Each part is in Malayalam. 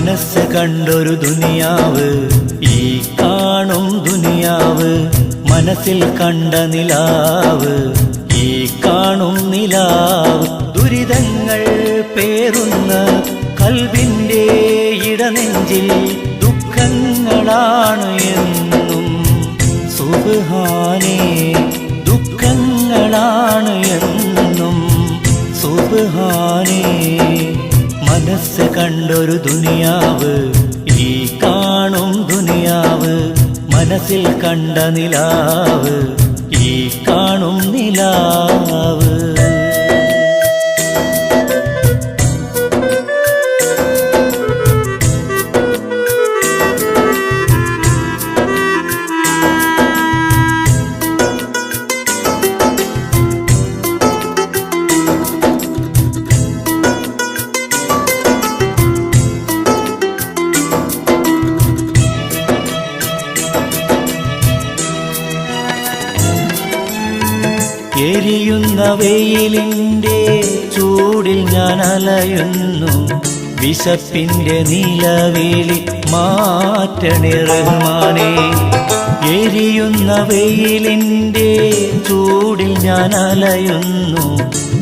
മനസ്സ് കണ്ടൊരു ദുനിയാവ്, ഈ കാണും ദുനിയാവ്. മനസ്സിൽ കണ്ട നിലാവ്, ഈ കാണും നിലാവ്. ദുരിതങ്ങൾ പേറുന്ന കൽബിന്റെ ഇടനെഞ്ചിൽ ദുഃഖങ്ങളാണ് എന്നും സുബ്ഹാനേ. ദുഃഖങ്ങളാണ് എന്നും സുബ്ഹാനേ. മനസ്സ് കണ്ടൊരു ദുനിയാവ്, ഈ കാണും ദുനിയാവ്. മനസ്സിൽ കണ്ട നിലാവ്, ഈ കാണും നിലാവ്. എരിയുന്ന വെയിലിൻ്റെ ചൂടിൽ ഞാൻ അലയുന്നു. വിശപ്പിൻ്റെ നിലവിളി മാറ്റണേ റഹ്മാനേ. എരിയുന്ന വെയിലിൻ്റെ ചൂടിൽ ഞാൻ അലയുന്നു.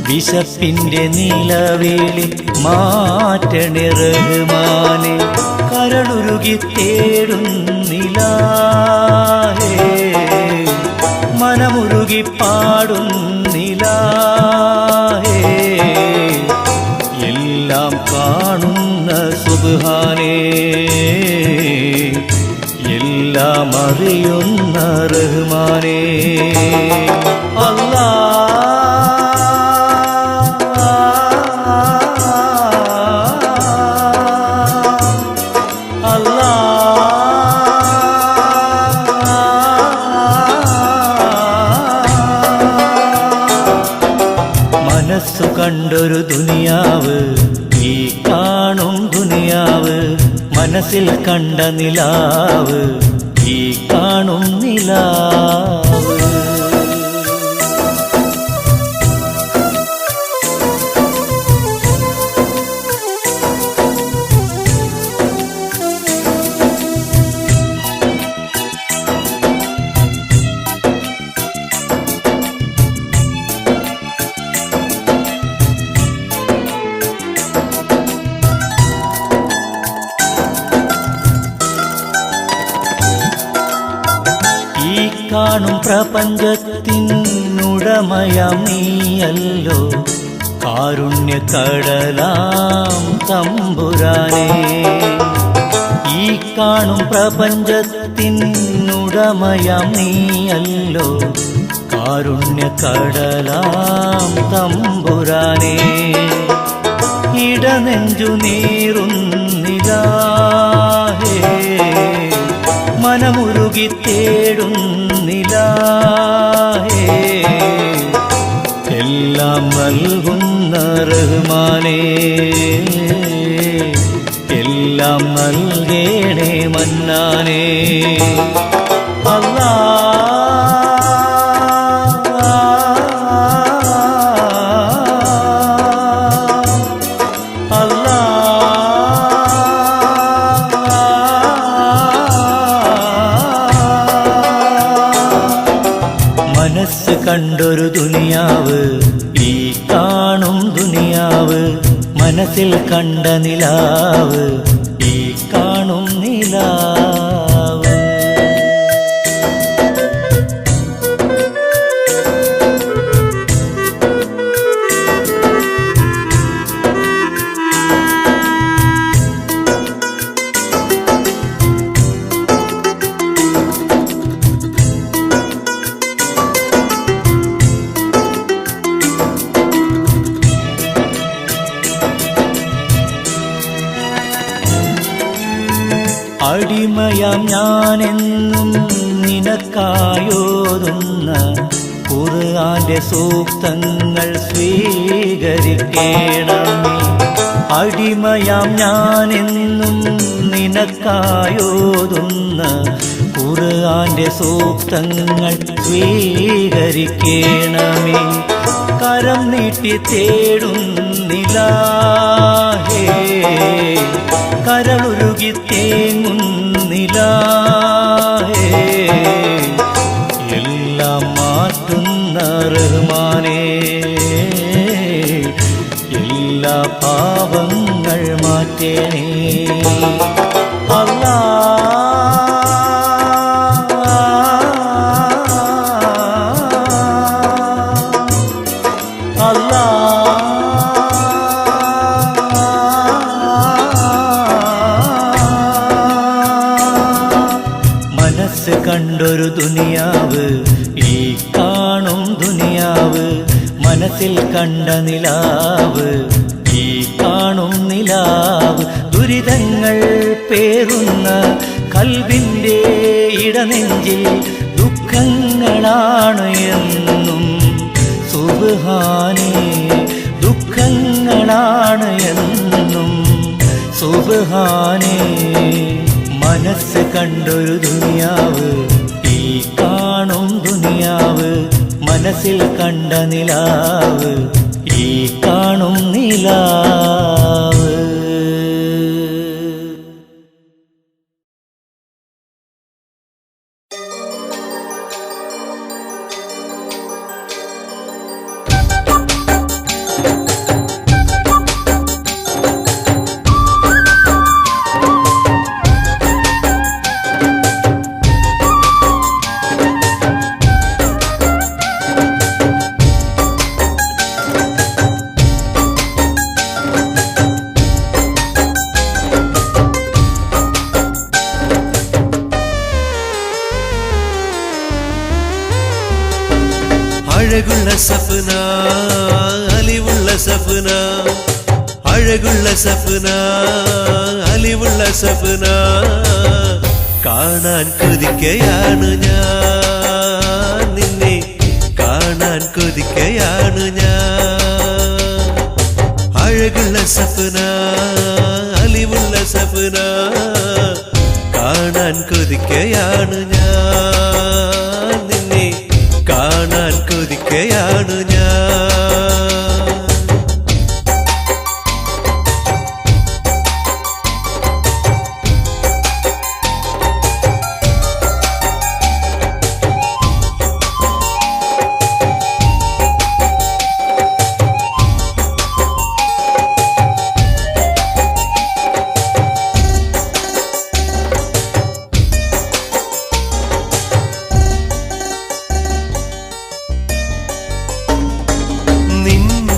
വിശപ്പിൻ്റെ നിലവിളി മാറ്റണേ റഹ്മാനേ. കരളുരുകി തേടുന്നിലാഹേ, മനമുരുകി പാടുന്നിലാഹേ. എല്ലാം കാണുന്ന സുബ്ഹാനേ, എല്ലാം അറിയുന്ന റഹ്മാനേ. അല്ലാഹ് മനസ്സു കണ്ടൊരു ദുനിയാവ്, ഈ കാണും ദുനിയാവ്. മനസ്സിൽ കണ്ട നിലാവ്, ഈ കാണും നിലാവ്. ഈ കാണും പ്രപഞ്ചത്തിനുടമയാം നീയല്ലോ, കാരുണ്യക്കടലാം തമ്പുരാനേ. ഈ കാണും പ്രപഞ്ചത്തിനുടമയാം നീയല്ലോ, കാരുണ്യക്കടലാം തമ്പുരാനേ. ഇടനെഞ്ചു നീറുന്നിലാഹേ, മനമുരുകി തേടുന്നിലാഹേ. എല്ലാം നൽകുന്ന റഹ്മാനേ, എല്ലാം നൽകേണേ മന്നാനേ. അല്ലാഹ് മനസ്സ് കണ്ടൊരു ദുനിയാവ്, ഈ കാണും ദുനിയാവ്. മനസ്സിൽ കണ്ട നിലാവ്, ഈ കാണും നിലാവ്. അടിമയാം ഞാനെന്നും നിനക്കായോതുന്ന ഖുർആന്റെ സൂക്തങ്ങൾ സ്വീകരിക്കേണമേ. അടിമയാം ഞാനെന്നും നിനക്കായോതുന്ന ഖുർആന്റെ സൂക്തങ്ങൾ സ്വീകരിക്കേണമേ. കരം നീട്ടി തേടുന്നിലാഹേ, കരളുരു ഉരുകി തേങ്ങുന്നില്ല എല്ലാം മാറ്റുന്ന റഹ്മാനേ എല്ലാ പാപങ്ങൾ മാറ്റണേ അല്ലാ മനസ്സ് കണ്ടൊരു ദുനിയാവ് ഈ കാണും ദുനിയാവ് മനസ്സിൽ കണ്ട നിലാവ് ഈ കാണും നിലാവ് ദുരിതങ്ങൾ പേറുന്ന കൽബിൻ്റെ ഇടനെഞ്ചിൽ ദുഃഖങ്ങളാണ് എന്നും സുബ്ഹാനേ ദുഃഖങ്ങളാണ് എന്നും സുബ്ഹാനേ മനസ്സ് കണ്ടൊരു ദുനിയാവ് ഈ കാണും ദുനിയാവ് മനസ്സിൽ കണ്ട നിലാവ് ഈ കാണും നിലാവ് അഴകുള്ള സഫ്ന അലിവുള്ള സഫ്ന അഴകുള്ള സഫ്ന അലിവുള്ള സഫ്ന കാണാൻ കൊതിക്കയാണ് ഞാൻ നിന്നെ കാണാൻ കൊതിക്കയാണ് ഞാൻ അഴകുള്ള സഫ്ന അലിവുള്ള സഫ്ന കാണാൻ കൊതിക്കയാണ് ഞാൻ നിന്നെ കാണാൻ കൊതിക്കയാണ് ഞാൻ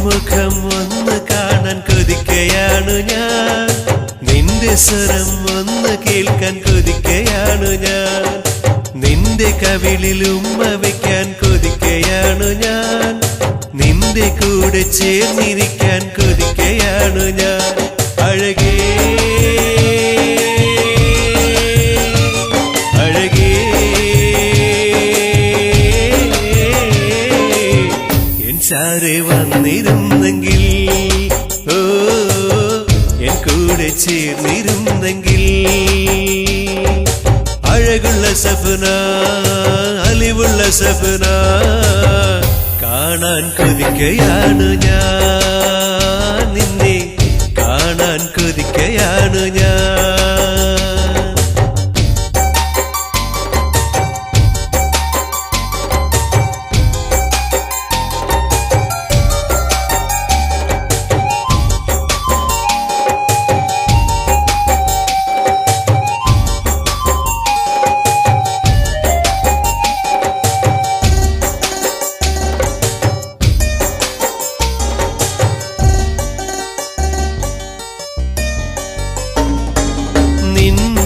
മുഖം ഒന്ന് കാണാൻ കൊതിക്കയാണ് ഞാൻ നിന്റെ സ്വരം ഒന്ന് കേൾക്കാൻ കൊതിക്കയാണ് ഞാൻ നിന്റെ കവിളിൽ ഉമ്മ വയ്ക്കാൻ കൊതിക്കയാണ് ഞാൻ നിന്റെ കൂടെ ചേർന്നിരിക്കാൻ കൊതിക്കയാണ് ഞാൻ അഴകേ അഴകേ എൻ ചാരെ വന്നിരുന്നെങ്കിൽ ഓ എൻ കൂടെ ചേർന്നിരുന്നെങ്കിൽ അഴകുള്ള സഫ്ന അലിവുള്ള സഫ്ന കാണാൻ കൊതിക്കയാണ് ഞാൻ നിന്നെ കാണാൻ കൊതിക്കയാണ് ഞാൻ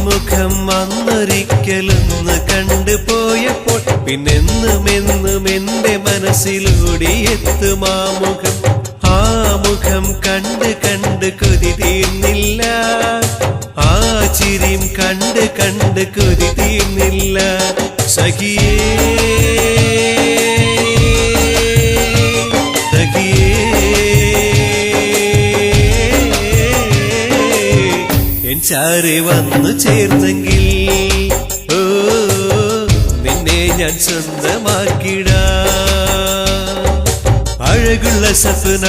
മുഖം അന്നൊരിക്കലൊന്ന് കണ്ടുപോയപ്പോൾ പിന്നെന്നും എന്നും എന്റെ മനസ്സിലൂടെ എത്തും ആ മുഖം കണ്ട് കണ്ട് കൊതി തീർന്നില്ല ആ ചിരിയും കണ്ട് കണ്ട് കൊതി തീർന്നില്ല സഖിയേ ചാരെ വന്നു ചേർന്നെങ്കിൽ ഓ നിന്നെ ഞാൻ സ്വന്തമാക്കിടാ അഴകുള്ള സഫ്ന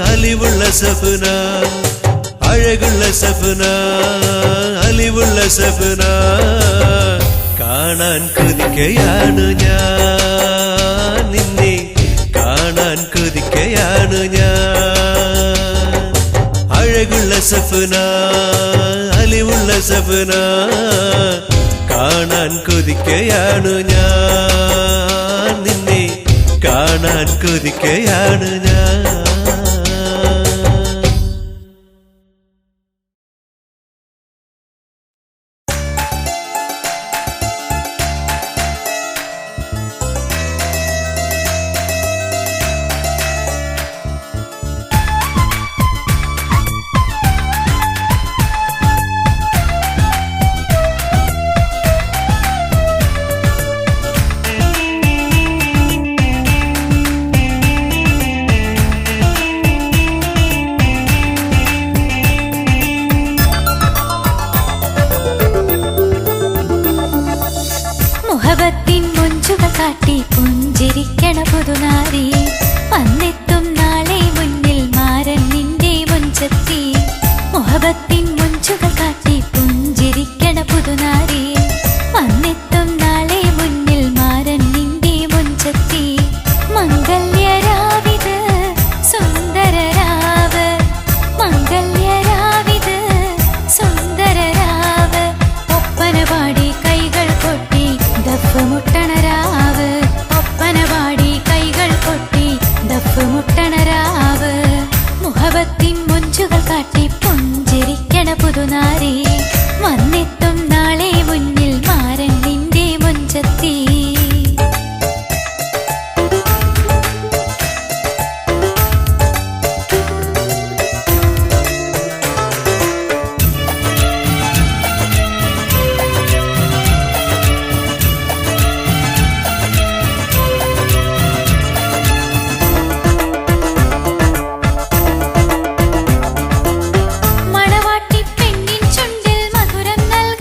അലിവുള്ള സഫ്ന അഴ അഴകുള്ള സഫന അലിവുള്ള സഫന കാണാൻ കൊതിക്കയാണ് ഞാൻ നിന്നെ കാണാൻ കൊതിക്കയാണ് ഞാൻ അഴകുള്ള സഫന അലിവുള്ള സഫന കാണാൻ കൊതിക്കയാണ് ഞാൻ നിന്നെ കാണാൻ കൊതിക്കയാണ് ഞാൻ മുഹബത്തിൻ മുഞ്ചുകൾ കാട്ടി പുഞ്ചിരിക്കണ പുതുനാരി വന്നെത്തും നാളെ മുന്നിൽ മാരൻ നിന്റെ മുഞ്ചെത്തി മുഹബത്തിൻ മുഞ്ചുകൾ കാട്ടി പുഞ്ചിരിക്കണ പുതുനാരി വന്നെത്തും നാളെ മുന്നിൽ മാരൻ നിന്റെ മുഞ്ചെത്തി മംഗല്യരാവിത് സുന്ദരരാവ് മംഗല്യരാവിത് സുന്ദരരാവ് ഒപ്പന പാടി കൈകൾ കൊട്ടി ദഫ് മുട്ടണരാവ് ഒപ്പന പാടി കൈകൾ കൊട്ടി ദഫ് മുട്ടണരാവ് മുഹബത്തിൻ മുഞ്ചുകൾ കാട്ടി പുഞ്ചിരിക്കണ പുതുനാരി വന്നെത്തും നാളെ മുന്നിൽ മാരൻ നിന്റെ മുഞ്ചെത്തി മണവാട്ടി പെണ്ണിൻ ചുണ്ടിൽ മധുരം നൽകി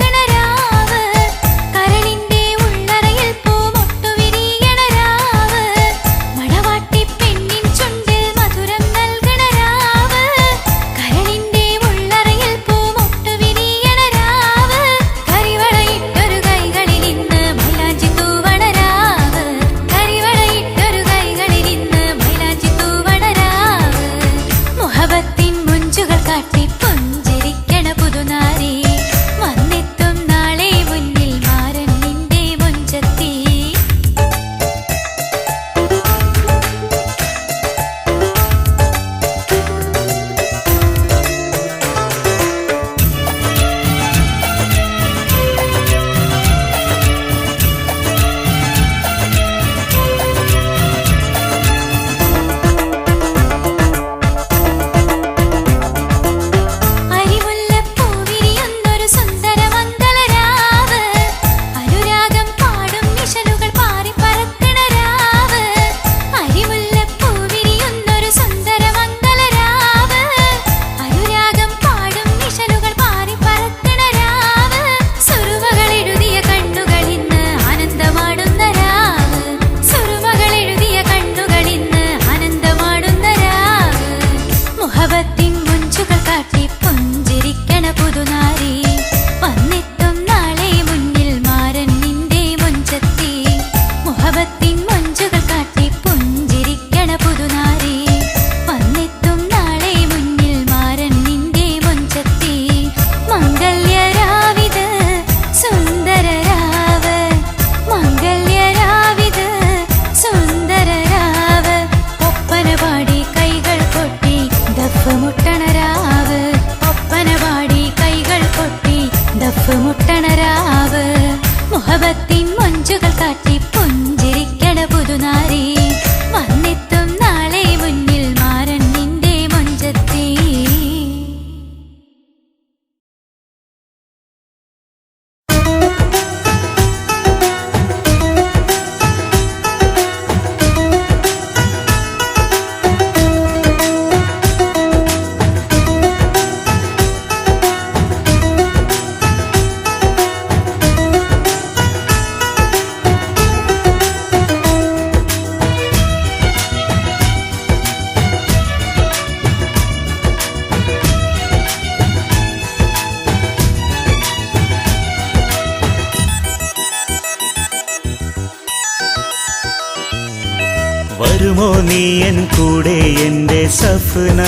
വരുമോ നീ എൻ കൂടെ എൻ്റെ സഫ്ന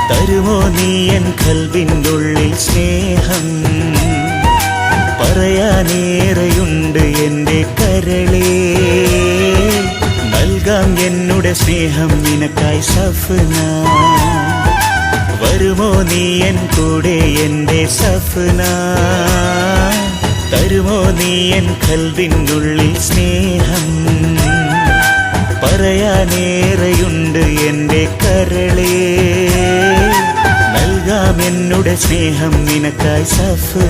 തരുമോ നീ എൻ ഖൽബിൻ്റെ ഉള്ളിൽ സ്നേഹം പറയാനേറെയുണ്ട് എൻ്റെ കരളേ നൽകാം എന്നുടെ സ്നേഹം നിനക്കായി സഫ്ന വരുമോ നീ എൻ കൂടെ എൻ്റെ സഫ്ന തരുമോ നീ എൻ ഖൽബിൻ്റെ ഉള്ളിൽ സ്നേഹം പറയാനേറെയുണ്ട് എൻ്റെ കരളേ നൽകാം എന്നുടെ സ്നേഹം നിനക്കായി സഫ്ന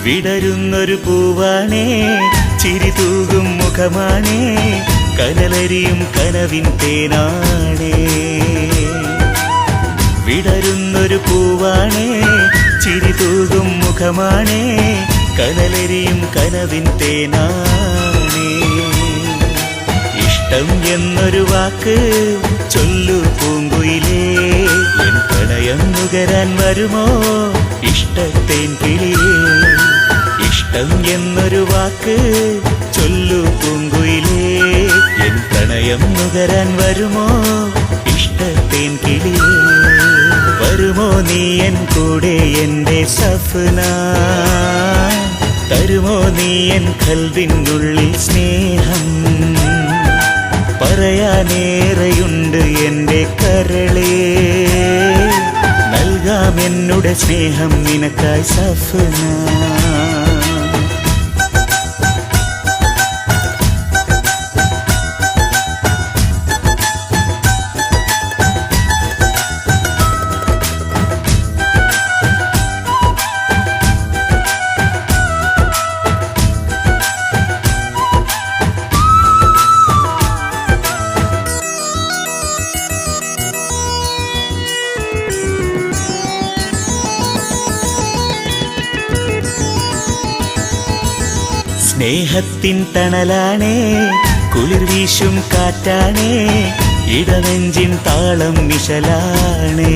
വിടരുന്നൊരു പൂവാണേ ചിരി തൂകും മുഖമാണേ കനലരിയും കനവിൻ തേനാണേ വിടരുന്നൊരു പൂവാണേ ചിരി തൂകും മുഖമാണേ കനലരിയും കനവിൻ തേനാണേ ഇഷ്ടം എന്നൊരു വാക്ക് ചൊല്ലു പൂങ്കുയിലേ എൻ പ്രണയം നുകരാൻ വരുമോ ഇഷ്ടത്തേൻ കിളിയേ ഇഷ്ടം എന്നൊരു വാക്ക് ചൊല്ലു പൂങ്കുയിലേ എൻ പ്രണയം നുകരാൻ വരുമോ ഇഷ്ടത്തേൻ കിളിയേ വരുമോ നീ എൻ കൂടെ എൻ്റെ സഫ്ന തരുമോ നീ എൻ ഖൽബിൻ്റെ ഉള്ളിൽ സ്നേഹം പറയാനേറെയുണ്ട് എൻ്റെ കരളേ നൽകാം എന്നുടെ സ്നേഹം നിനക്കായി സഫ്ന സ്നേഹത്തിൻ തണലാണേ കുളിർ വീശും കാറ്റാണേ ഇടനെഞ്ചിൻ താളം മിശലാണേ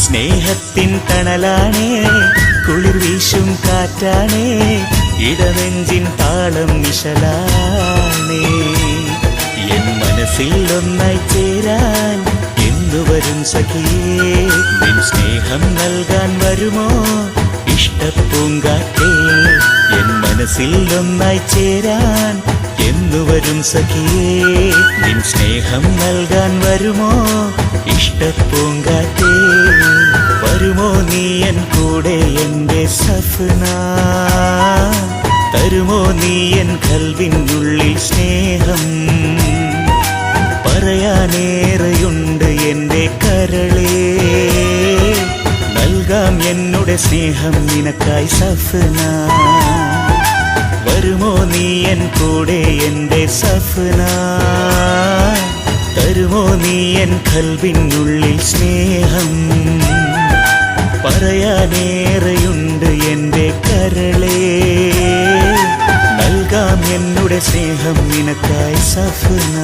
സ്നേഹത്തിൻ തണലാണേ കുളിർ വീശും കാറ്റാണേ ഇടനെഞ്ചിൻ താളം മിശലാണേ എൻ മനസ്സിൽ ഒന്നായി ചേരാൻ എന്തുവരും സഖിയേ നിൻ സ്നേഹം നൽകാൻ വരുമോ ഇഷ്ടപ്പൂങ്കാറ്റേ എൻ മനസ്സിൽ ഒന്നായി ചേരാൻ എന്നുവരും സഖിയേ നിൻ സ്നേഹം നൽകാൻ വരുമോ ഇഷ്ടപ്പൂങ്കാറ്റേ വരുമോ നീ എൻ കൂടെ എൻ്റെ സഫ്ന തരുമോ നീ എൻ ഖൽബിൻ്റെ ഉള്ളിൽ സ്നേഹം പറയാനേറെയുണ്ട് എൻ്റെ കരളേ നൽകാം എന്നുടെ സ്നേഹം നിനക്കായി സഫ്ന വരുമോ നീ എൻ കൂടെ എൻ്റെ സഫ്ന തരുമോ നീ എൻ ഖൽബിൻ്റെ ഉള്ളിൽ സ്നേഹം പറയാനേറെയുണ്ട് എൻ്റെ കരളേ നൽകാം എന്നുടെ സ്നേഹം നിനക്കായി സഫ്ന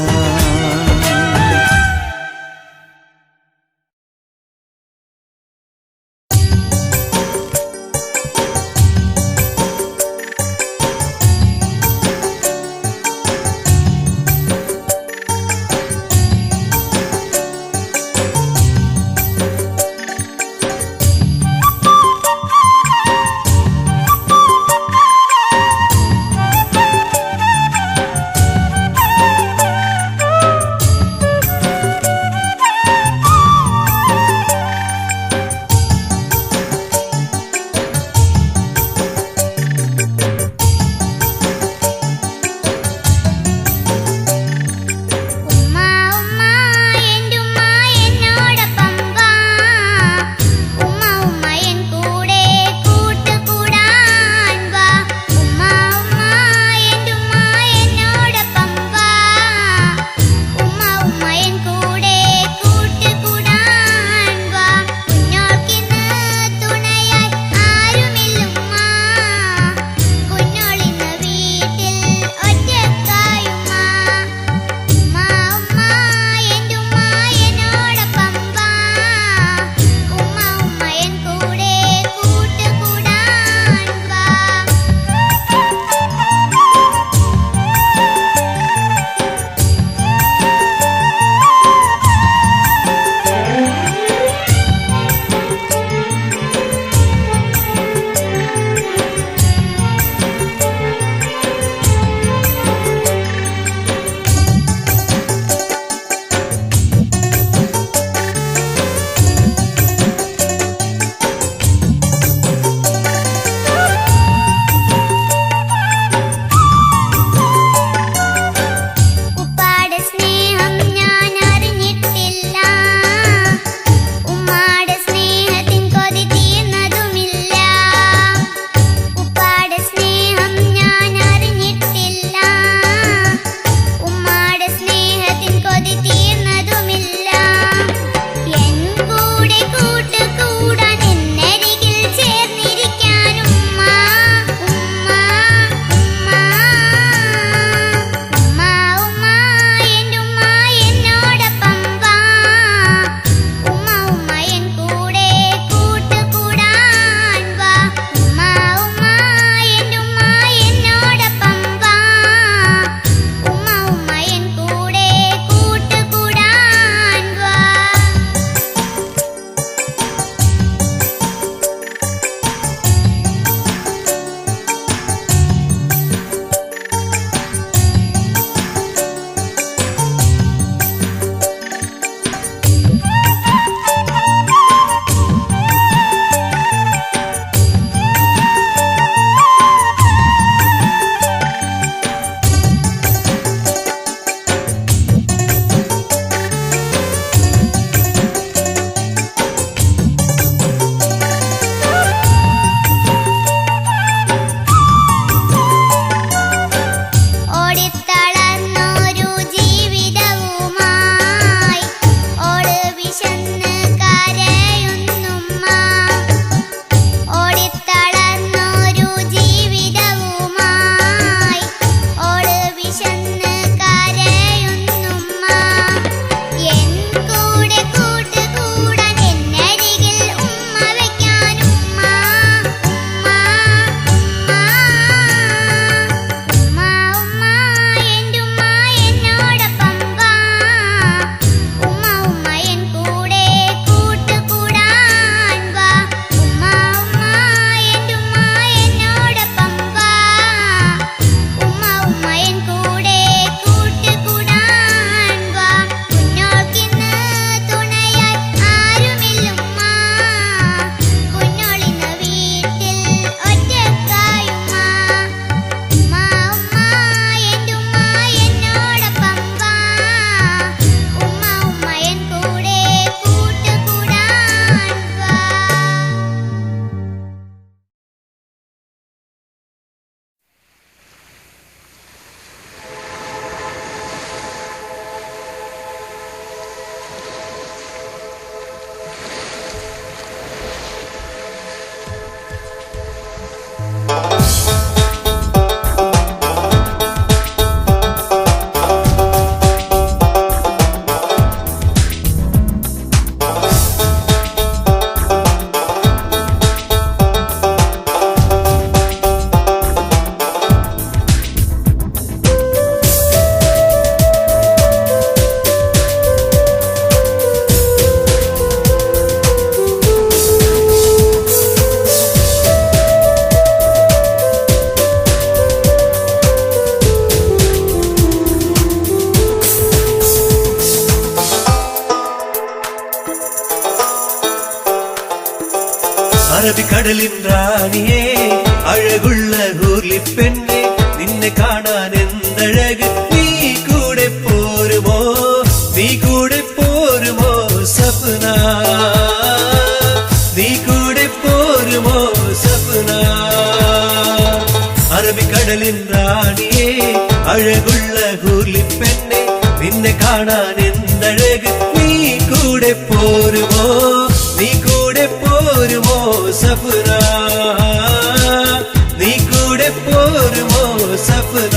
അറബിക്കടലിൻ റാണിയേ അഴകുള്ള ഹൂർലി പെണ്ണെ നിന്നെ കാണാൻ എന്തഴക് നീ കൂടെ പോരുമോ നീ കൂടെ പോരുമോ സപ്ന നീ കൂടെ പോരുമോ സപ്ന അറബിക്കടലിൻ റാണിയേ അഴകുള്ള ഹൂർലി പെണ്ണെ നിന്നെ കാണാൻ എന്തഴക് നീ കൂടെ പോരുമോ നീ കൂടെ പോരുമോ സപ്ന നീ കൂടെ പോരുമോ സപ്ന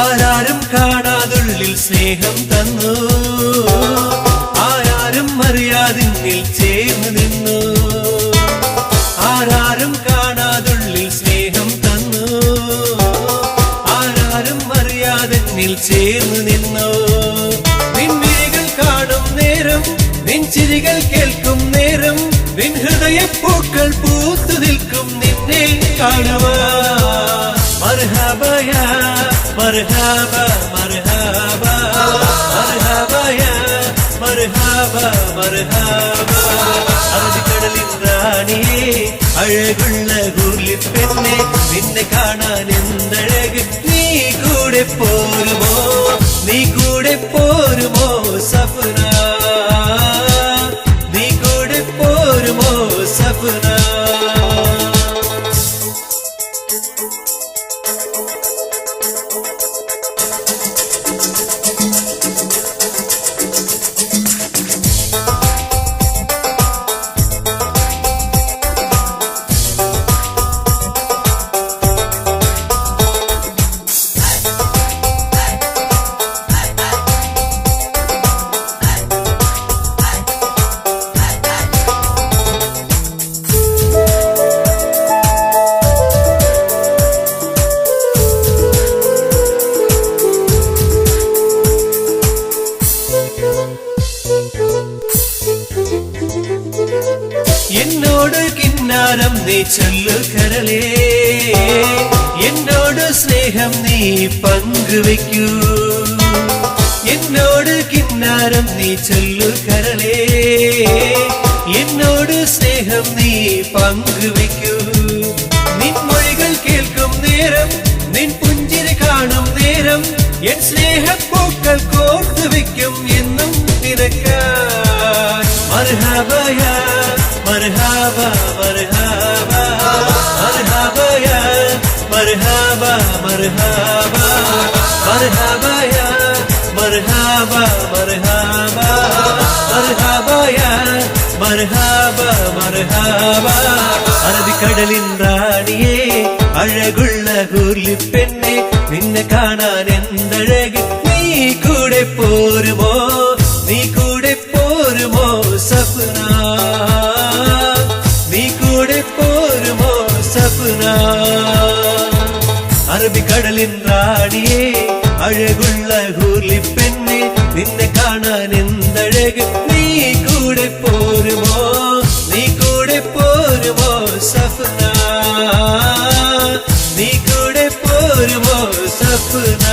ആരാരും കാണാതുള്ളിൽ സ്നേഹം തന്നു ആരാരും അറിയാതിന്നിൽ ചേർന്ന് നിന്നു ആരാരും കാണാതുള്ളിൽ സ്നേഹം തന്നു ആരാരും അറിയാതിന്നിൽ ചേർന്ന് നിന്നു നിൻമിഴികൾ കാണും നേരം നിൻചിരികൾ കേൾക്കും നേരം നിൻ ഹൃദയപ്പൂക്കൾ പൂത്തു നിൽക്കും നിന്നെ കാണുവാൻ മർഹബാ യാ മർഹബാ മർഹബാ മർഹബാ യാ മർഹബാ മർഹബാ അറബിക്കടലിൻ റാണിയേ അഴകുള്ള ഹൂർലി പെണ്ണെ നിന്നെ കാണാൻ എന്തഴക് നീ കൂടെ പോരുമോ നീ കൂടെ പോരുമോ സപ്ന നീ കൂടെ പോരുമോ സപ്ന എന്നോട് കിന്നാരം നീ ചൊല്ലു കരളേ എന്നോട് സ്നേഹം നീ പങ്കുവെക്കൂ എന്നോട് കിന്നാരം നീ ചൊല്ലു കരളേ എന്നോട് സ്നേഹം നീ പങ്കുവെക്കൂ നിൻ മൊഴികൾ കേൾക്കും നേരം നിൻ പുഞ്ചിരി കാണും നേരം എൻ സ്നേഹപ്പൂക്കൾ കോർത്തു വെക്കും എന്നും നിനക്കാൻ മർഹബാ യാ മർഹബാ മർഹബാ മർഹബാ യാ മർഹബാ മർഹബാ മർഹബാ യാ മർഹബാ മർഹബാ മർഹബാ യാ മർഹബാ മർഹബാ അറബിക്കടലിൻ റാണിയേ അഴകുള്ള ഹൂർലി പെണ്ണെ നിന്നെ കാണാൻ എന്തഴക് നീ കൂടെ പോരുമോ നീ കൂടെ പോരുമോ സപ്ന നീ കൂടെ പോരുമോ സപ്ന അറബിക്കടലിൻ റാണിയേ അഴകുള്ള ഹൂർലി പെണ്ണെ നിന്നെ കാണാൻ എന്തഴക് നീ കൂടെ പോരുമോ നീ കൂടെ പോരുമോ സപ്ന നീ കൂടെ പോരുമോ സപ്ന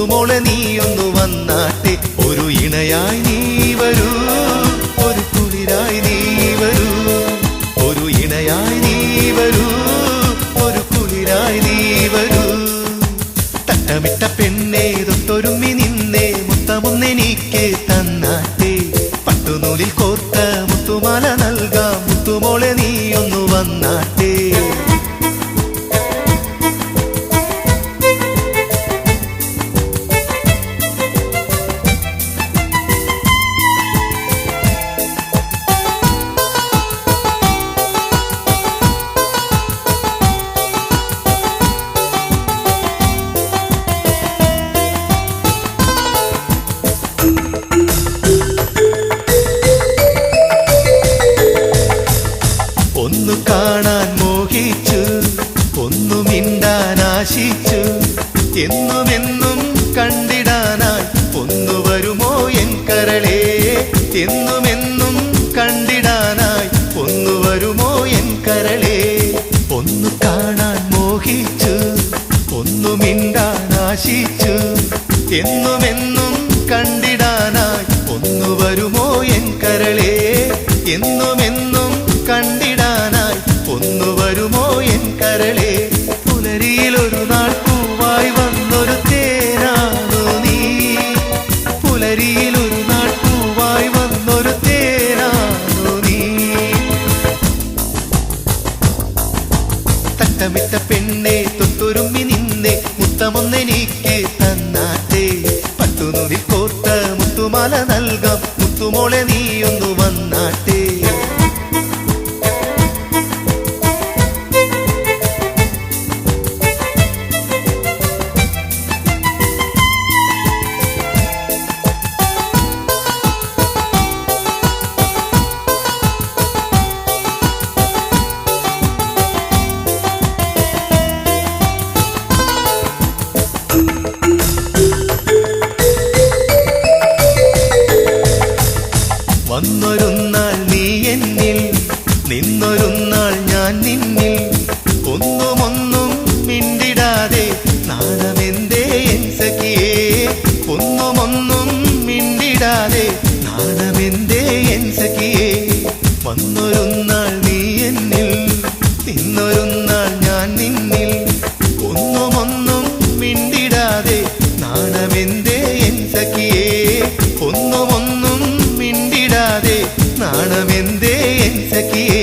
മുത്തുമോളെ നീയൊന്നു വന്നാട്ടെ ഒരു ഇണയായി നീ വരൂ ഒരു കുളിരായി നീ വരൂ ഒരു ഇണയായി നീ വരൂ ഒരു കുളിരായി നീ വരൂ തട്ടമിട്ട പെണ്ണേ തൊട്ടൊരുമ്മി നിന്നേ മുത്തമൊന്നെനിക്ക് തന്നാട്ടെ പട്ടുനൂലിൽ കോർത്ത മുത്തുമാല നൽകാം മുത്തുമോളെ നീയൊന്നു വന്നാട്ടെ ഒന്നു കാണാൻ മോഹിച്ചു ഒന്നു മിണ്ടാൻ ആശിച്ചു എന്നുമെന്നും കണ്ടിടാനായി ഒന്നു വരുമോ എൻ കരളേ എന്നുമെന്നും കണ്ടിടാനായി ഒന്നു വരുമോ എൻ കരളേ ഒന്നു കാണാൻ മോഹിച്ചു ഒന്നു മിണ്ടാൻ ആശിച്ചു എന്നുമെന്നും കണ്ടിടാനായി ഒന്നു വരുമോ എൻ കരളേ എന്നുമെന്നും കണ്ടിടാനായി ഒന്നു വരുമോ എൻ കരളേ പുലരിയിൽ ഒരു നാൾ പൂവായി വന്നൊരു തേനാണു നീ പുലരിയിൽ ഒരു നാൾ പൂവായി വന്നൊരു തേനാണു നീ തട്ടമിട്ട പെണ്ണെ തൊട്ടൊരുമ്മി നിന്നെ മുത്തമൊന്നെനിക്ക് തന്നാട്ടെ പട്ടുനൂലിൽ കോർത്ത മുത്തുമാല നൽകാം മുത്തുമോളെ നീയൊന്നു വന്നാട്ടെ വന്നൊരുന്നാൾ നീ എന്നിൽ നിന്നൊരുന്നാൾ ഞാൻ നിന്നിൽ ഒന്നുമൊന്നും മിണ്ടിടാതെ നാണമെന്തേ എൻ സഖിയേ ഒന്നുമൊന്നും മിണ്ടിടാതെ നാണമെന്തേ എൻ സഖിയേ വന്നൊരുന്നാൾ നീ എന്നിൽ നിന്നൊരുന്നാൾ ഞാൻ നിന്നിൽ ഒന്നുമൊന്നും മിണ്ടിടാതെ നാണമെന്തേ എൻ സഖിയേ ഒന്നുമൊന്നും മിണ്ടിടാതെ നാണമെന്തേ എൻ സഖിയേ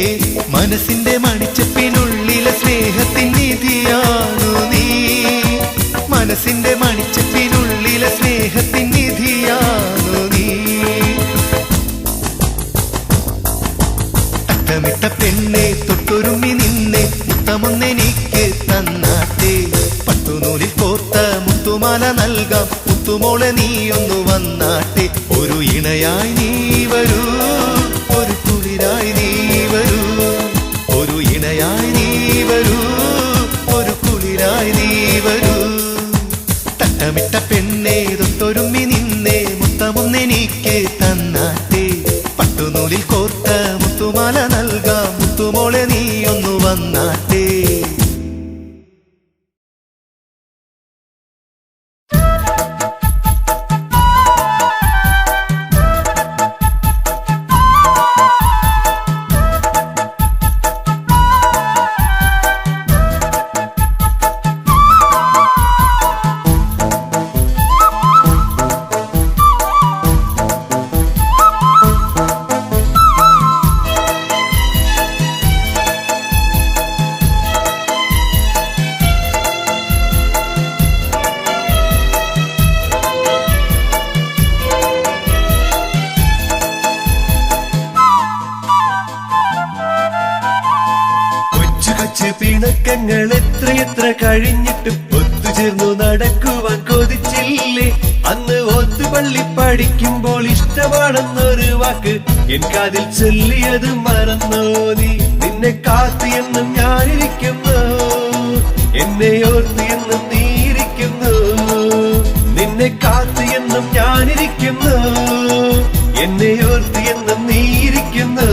മനസ്സിന്റെ മണിച്ചപ്പിനുള്ളിലെ സ്നേഹത്തിൻ നിധിയാണു നീ മനസ്സിന്റെ മണിച്ചപ്പിനുള്ളിലെ സ്നേഹത്തിൻ നിധിയാണു നീ അട്ടമിട്ട പെണ്ണെ തൊട്ടൊരുമ്മി നിന്നെ മുത്തമൊന്നെനിക്ക് തന്നാട്ടെ പട്ടുനൂലിൽ കോർത്ത മുത്തുമാല നൽകാം മുത്തുമോളെ നീയൊന്നു വന്നാട്ടെ ഒരു ഇണയായി നീ വരൂ ഒരു കുളിരായി നീ വരൂ ഒരു ഇണയായി നീ വരൂ ഒരു കുളിരായി നീ വരൂ തട്ടമിട്ട പെണ്ണെ തൊട്ടൊരുമ്മി നിന്നെ മുത്തമൊന്നെനിക്ക് തന്നാട്ടെ പട്ടുനൂലിൽ കോർത്ത മുത്തുമാല നൽകാം മുത്തുമോളെ നീയൊന്നു വന്നാട്ടെ പിണക്കങ്ങൾ എത്രയെത്ര കഴിഞ്ഞിട്ടും ഒത്തുചേർന്നു നടക്കുവാൻ കൊതിച്ചില്ലേ അന്ന് ഒത്തുപള്ളി പഠിക്കുമ്പോൾ ഇഷ്ടമാണെന്നൊരു വാക്ക് എൻ കാതിൽ ചൊല്ലിയത് മറന്നോ നീ നിന്നെ കാത്തു എന്നും ഞാനിരിക്കുന്നു എന്നെ ഓർത്ത് എന്നും നീയിരിക്കുന്നു നിന്നെ കാത്തു എന്നും ഞാനിരിക്കുന്നു എന്നെ ഓർത്ത് എന്നും നീയിരിക്കുന്നു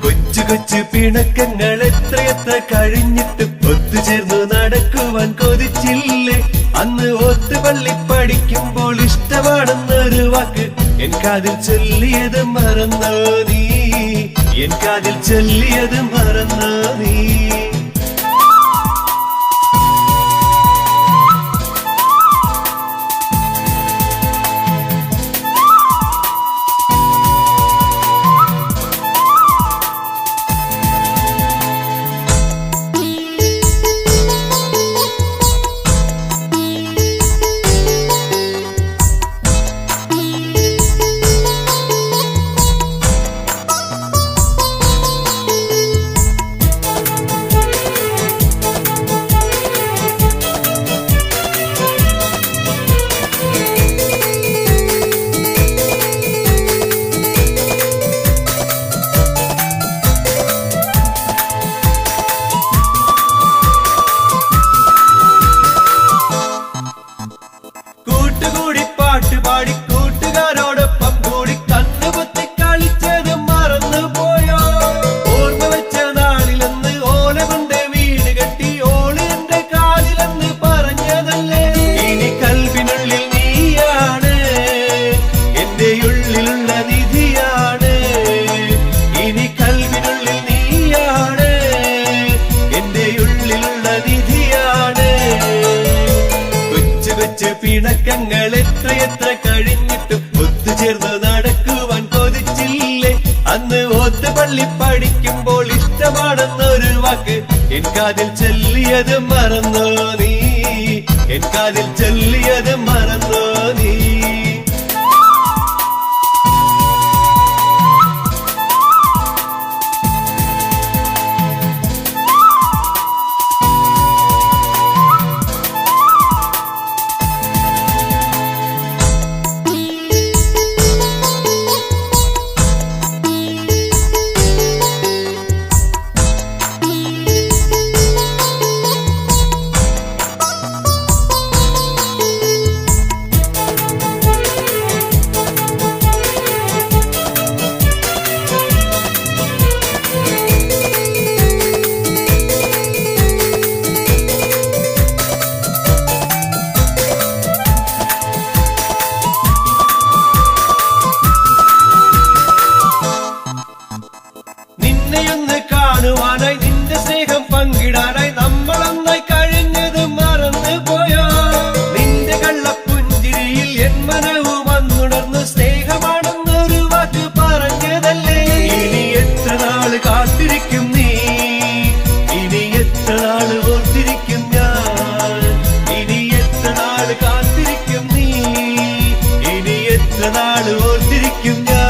കൊച്ചു കൊച്ചു പിണക്കങ്ങൾ എത്രയെത്ര കഴിഞ്ഞിട്ട് ഒത്തുചേർന്നു നടക്കുവാൻ കൊതിച്ചില്ലേ അന്ന് ഓത്ത് പള്ളി പഠിക്കുമ്പോൾ ഇഷ്ടമാണെന്നൊരു വാക്ക് എൻ കാതിൽ ചൊല്ലിയത് മറന്നോ നീ, എൻ കാതിൽ ചൊല്ലിയത് മറന്നോ നീ. പാടി കൂട്ടുകാരോടൊപ്പം കൂടി കണ്ണുപൊത്തി കളിച്ചത് മറന്നു പോയോ? ഓർമ്മ വെച്ച നാളിലെന്ന് ഓല കൊണ്ട് വീട് കെട്ടി ഓള് എന്റെ കാലിലെന്ന് പറഞ്ഞതല്ലേ. ഇനി കൽവിനുള്ളിൽ നീയാണ്, എന്റെ ഉള്ളിലുള്ള നിധിയാണ്. ഇനി കൽവിനുള്ളിൽ നീയാണ്, എന്റെ ഉള്ളിലുള്ള നിധിയാണ്. കൊച്ചു കൊച്ചു പിണക്കങ്ങൾ എത്രയെത്ര കഴിഞ്ഞിട്ടും ഒത്തുചേർന്ന് നടക്കുവാൻ കൊതിച്ചില്ലേ? അന്ന് ഓത്ത് പള്ളി പഠിക്കുമ്പോൾ ഇഷ്ടമാണെന്നൊരു വാക്ക് എൻ കാതിൽ ചൊല്ലിയത് മറന്നോ നീ, എൻ കാതിൽ ചൊല്ലിയത് മറന്നോ നീ. നിന്നെയൊന്ന് കാണുവാനായി, നിന്റെ സ്നേഹം പങ്കിടാനായി നമ്മളൊന്നായി കഴിഞ്ഞത് മറന്നു പോയോ? നിന്റെ കള്ളപ്പുഞ്ചിരിയിൽ എൻ മനവും വന്നുണർന്നു സ്നേഹമാണെന്നൊരു വാക്ക് പറഞ്ഞതല്ലേ. ഇനി എത്ര നാള് കാത്തിരിക്കും നീ, ഇനി എത്ര നാള് ഓർത്തിരിക്കും ഞാൻ. ഇനി എത്ര നാള് കാത്തിരിക്കും നീ, ഇനി എത്ര നാള് ഓർത്തിരിക്കും ഞാൻ.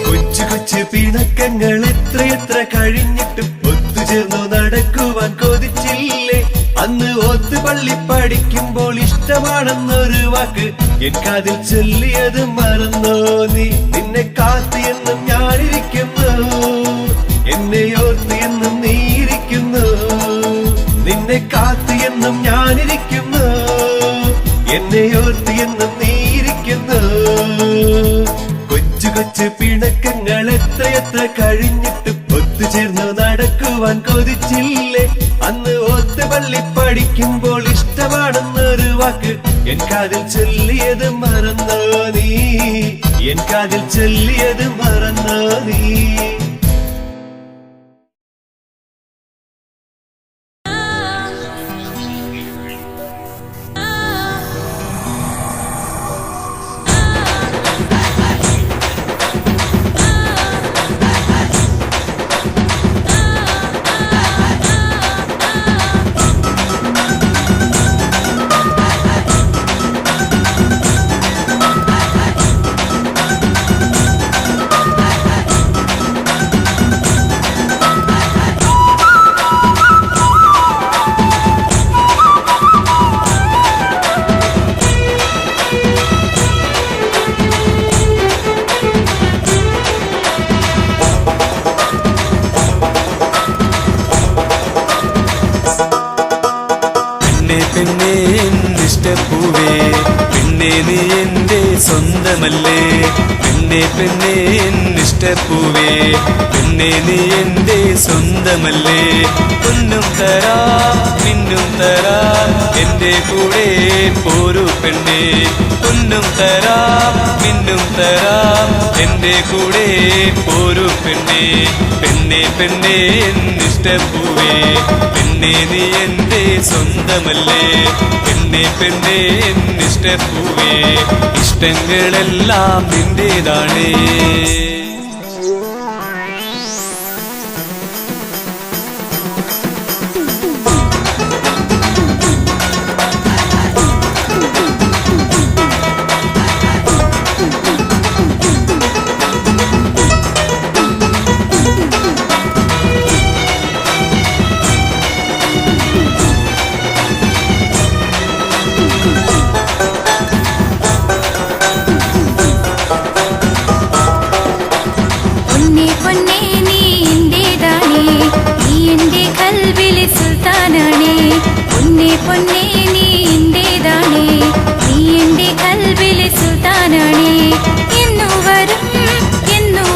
കൊച്ചു കൊച്ചു പിണക്കങ്ങൾ എത്രയെത്ര കഴിഞ്ഞിട്ടും ഒത്തുചേർന്നു നടക്കുവാൻ കൊതിച്ചില്ലേ? അന്ന് ഓത്ത് പള്ളി പഠിക്കുമ്പോൾ ഇഷ്ടമാണെന്നൊരു വാക്ക് എൻ കാതിൽ ചൊല്ലിയത് മറന്നോ നീ. നിന്നെ കാത്ത് എന്നും ഞാനിരിക്കുന്നു, എന്നെ ഓർത്ത് എന്നും നീയിരിക്കുന്നു. നിന്നെ കാത്ത് എന്നും ഞാനിരിക്കുന്നു, എന്നെ ഓർത്ത് എന്നും നീയിരിക്കുന്നു. കൊച്ചു കൊച്ചു പിണക്കങ്ങൾ എത്രയെത്ര കഴിഞ്ഞിട്ടും ഒത്തുചേർന്നു നടക്കുവാൻ കൊതിച്ചില്ലേ? അന്ന് ഓത്ത് പള്ളി പഠിക്കുമ്പോൾ ഇഷ്ടമാണെന്നൊരു വാക്ക് എൻ കാതിൽ ചൊല്ലിയത് മറന്നോ നീ, എൻ കാതിൽ ചൊല്ലിയത് മറന്നോ നീ. പെണ്ണേ എന്നിഷ്ടപ്പൂവേ, പെണ്ണേ നീ എന്റെ സ്വന്തമല്ലേ പെണ്ണെ പെണ്ണെ എന്നിഷ്ടപ്പൂവേ പെണ്ണെ നീ എന്റെ സ്വന്തമല്ലേ പൊന്നും തരാം മിന്നും തരാം എന്റെ കൂടെ പോരു പെണ്ണെ പൊന്നും തരാം മിന്നും തരാം എന്റെ കൂടെ പോരു പെണ്ണെ പെണ്ണെ പെണ്ണെ എന്നിഷ്ടപ്പൂവേ പെണ്ണെ നീ എന്റെ സ്വന്തമല്ലേ പെണ്ണെ പെണ്ണെ എന്നിഷ്ടപ്പൂവേ ഇഷ്ടങ്ങളെല്ലാം നിന്റേതാണേ പൊന്നേ നീ എന്റേതാണേ നീ എന്റെ കൽബിലെ സുൽത്താനാണേ എന്നു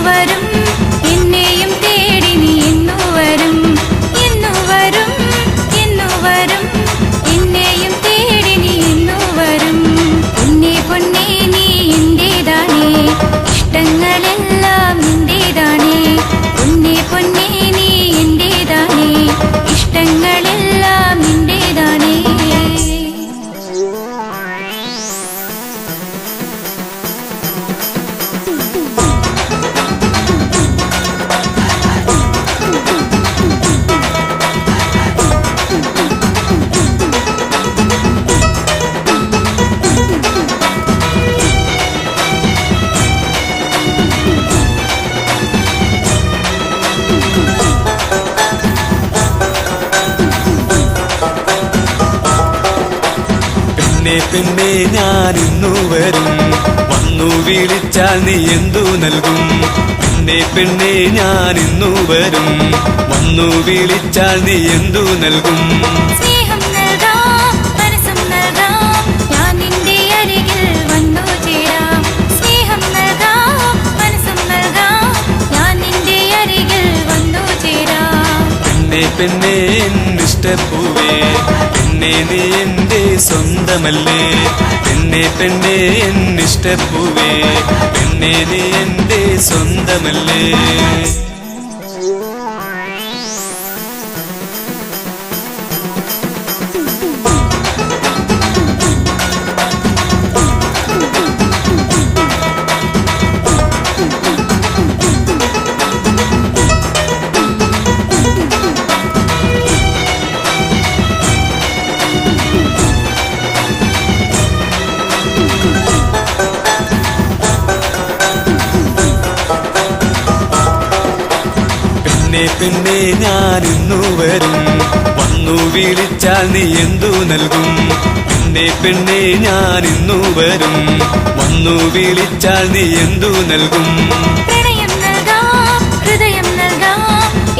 വരും എന്നെയും തേടി നീ എന്നു വരും എന്നെയും തേടി നീ എന്നു വരും പൊന്നേ നീ എന്റേതാണേ ഇഷ്ടങ്ങളെല്ലാം നിന്റേതാണേ പൊന്നേ നീ എന്റേതാണേ ഇഷ്ടങ്ങളെല്ലാം നിന്റേതാണേ പെണ്ണെ ഞാൻ ഇന്നു വരും വന്നു വിളിച്ചാൽ നീ എന്തു നൽകും പെണ്ണെ ഞാൻ ഇന്നു വരും വന്നു വിളിച്ചാൽ നീ എന്തു നൽകും സ്നേഹം നൽകാം മനസ്സും നൽകാം ഞാൻ നിന്റെ അരികിൽ വന്നു ചേരാം സ്നേഹം നൽകാം മനസ്സും നൽകാം ഞാൻ നിന്റെ അരികിൽ വന്നു ചേരാം പെണ്ണെ എന്നിഷ്ടപ്പൂവേ പെണ്ണെ നീ എന്റെ സ്വന്തമല്ലേ പെണ്ണെ പെണ്ണെ എന്നിഷ്ടപ്പൂവേ പെണ്ണെ നീ എന്റെ സ്വന്തമല്ലേ പെണ്ണെ ഞാൻ ഇന്നു വരും വന്നു വിളിച്ചാൽ നീ എന്തു നൽകും പെണ്ണെ ഞാൻ ഇന്നു വരും വന്നു വിളിച്ചാൽ നീ എന്തു നൽകും പ്രണയം നൽകാം ഹൃദയം നൽകാം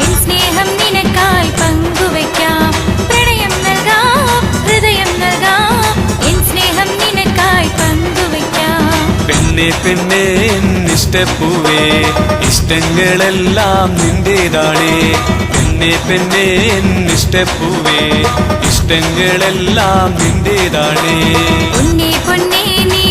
എൻ സ്നേഹം നിനക്കായി പങ്കുവയ്ക്കാം പ്രണയം നൽകാം ഹൃദയം നൽകാം എൻ സ്നേഹം നിനക്കായി പങ്കുവയ്ക്കാം പെണ്ണെ എന്നിഷ്ടപ്പൂവേ ഇഷ്ടങ്ങളെല്ലാം നിന്റേതാണേ പെണ്ണെ എന്നിഷ്ടപ്പൂവേ ഇഷ്ടങ്ങളെല്ലാം നിന്റേതാണേ പൊന്നേ നീ